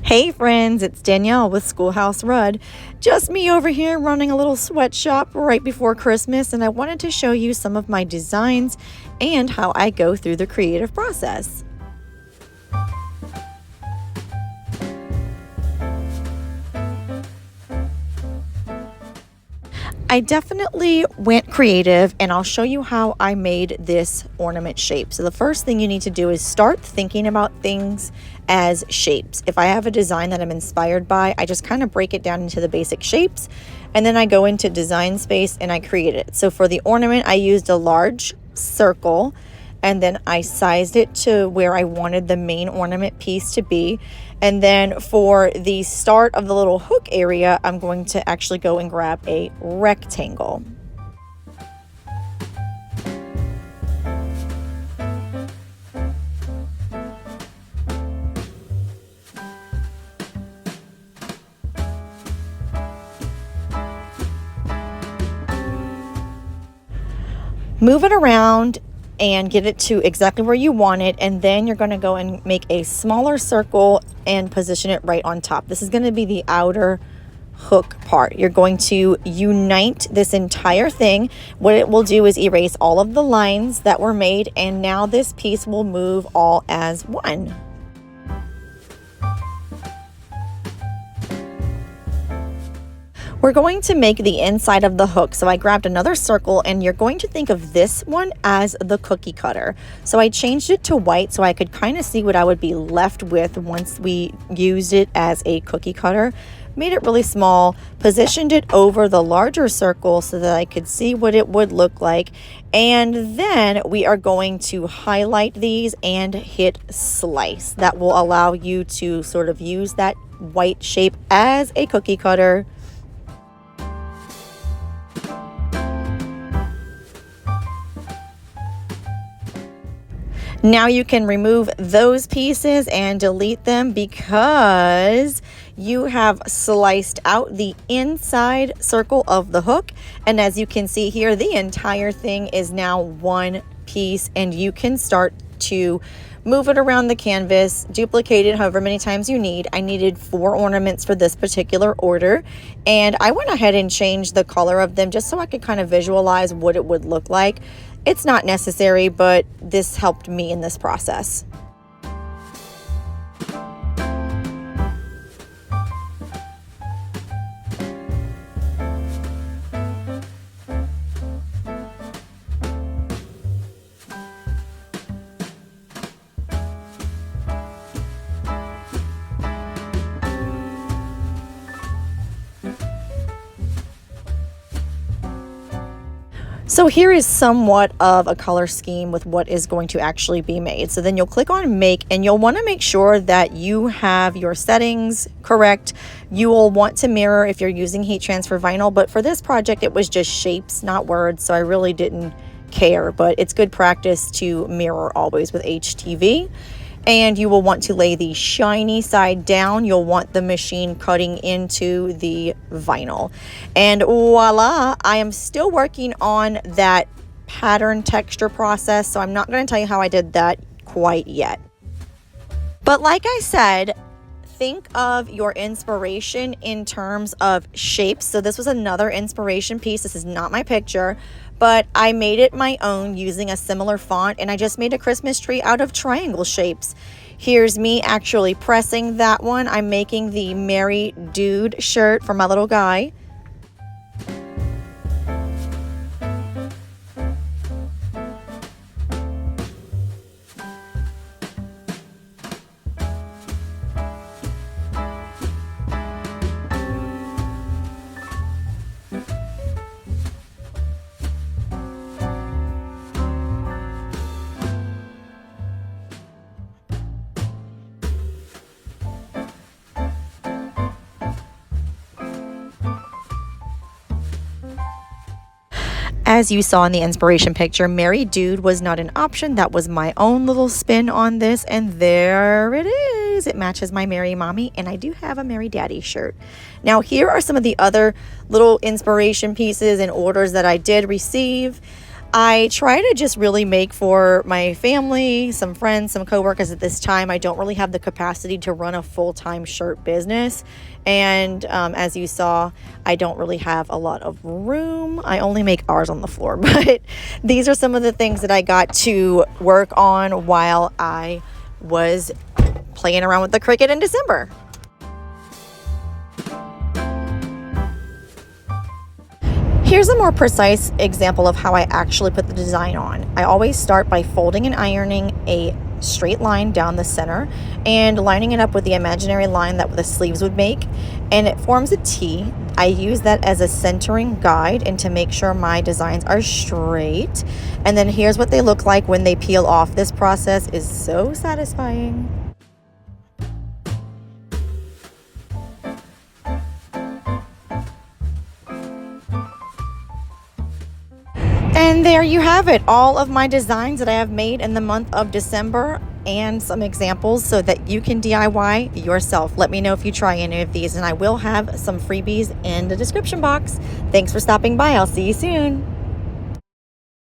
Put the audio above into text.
Hey friends, it's Danielle with Schoolhouse Rud. Just me over here running a little sweatshop right before Christmas, and I wanted to show you some of my designs and how I go through the creative process. I definitely went creative, and I'll show you how I made this ornament shape. So the first thing you need to do is start thinking about things as shapes. If I have a design that I'm inspired by, I just kind of break it down into the basic shapes, and then I go into design space and I create it. So for the ornament, I used a large circle, and then I sized it to where I wanted the main ornament piece to be. And then for the start of the little hook area, I'm going to actually go and grab a rectangle. Move it around and get it to exactly where you want it, and then you're going to go and make a smaller circle and position it right on top. This is going to be the outer hook part. You're going to unite this entire thing. What it will do is erase all of the lines that were made, and now this piece will move all as one. We're going to make the inside of the hook. So I grabbed another circle, and you're going to think of this one as the cookie cutter. So I changed it to white so I could kind of see what I would be left with once we used it as a cookie cutter. Made it really small, positioned it over the larger circle so that I could see what it would look like. And then we are going to highlight these and hit slice. That will allow you to sort of use that white shape as a cookie cutter. Now you can remove those pieces and delete them because you have sliced out the inside circle of the hook. And as you can see here, the entire thing is now one piece, and you can start to move it around the canvas, duplicate it however many times you need. I needed 4 ornaments for this particular order, and I went ahead and changed the color of them just so I could kind of visualize what it would look like. It's not necessary, but this helped me in this process. So here is somewhat of a color scheme with what is going to actually be made. So then you'll click on make, and you'll want to make sure that you have your settings correct. You will want to mirror if you're using heat transfer vinyl, but for this project it was just shapes, not words, so I really didn't care, but it's good practice to mirror always with HTV. And you will want to lay the shiny side down. You'll want the machine cutting into the vinyl. And voila, I am still working on that pattern texture process, so I'm not going to tell you how I did that quite yet. But like I said, think of your inspiration in terms of shapes. So this was another inspiration piece. This is not my picture, but I made it my own using a similar font, and I just made a Christmas tree out of triangle shapes. Here's me actually pressing that one. I'm making the Merry Dude shirt for my little guy. As you saw in the inspiration picture, Merry Dude was not an option. That was my own little spin on this, and there it is. It matches my Merry Mommy, and I do have a Merry Daddy shirt. Now, here are some of the other little inspiration pieces and orders that I did receive. I try to just really make for my family, some friends, some coworkers at this time. I don't really have the capacity to run a full-time shirt business. And as you saw, I don't really have a lot of room. I only make ours on the floor, but these are some of the things that I got to work on while I was playing around with the Cricut in December. Here's a more precise example of how I actually put the design on. I always start by folding and ironing a straight line down the center and lining it up with the imaginary line that the sleeves would make, and it forms a T. I use that as a centering guide and to make sure my designs are straight. And then here's what they look like when they peel off. This process is so satisfying. And there you have it, all of my designs that I have made in the month of December and some examples so that you can DIY yourself. Let me know if you try any of these, and I will have some freebies in the description box. Thanks for stopping by. I'll see you soon.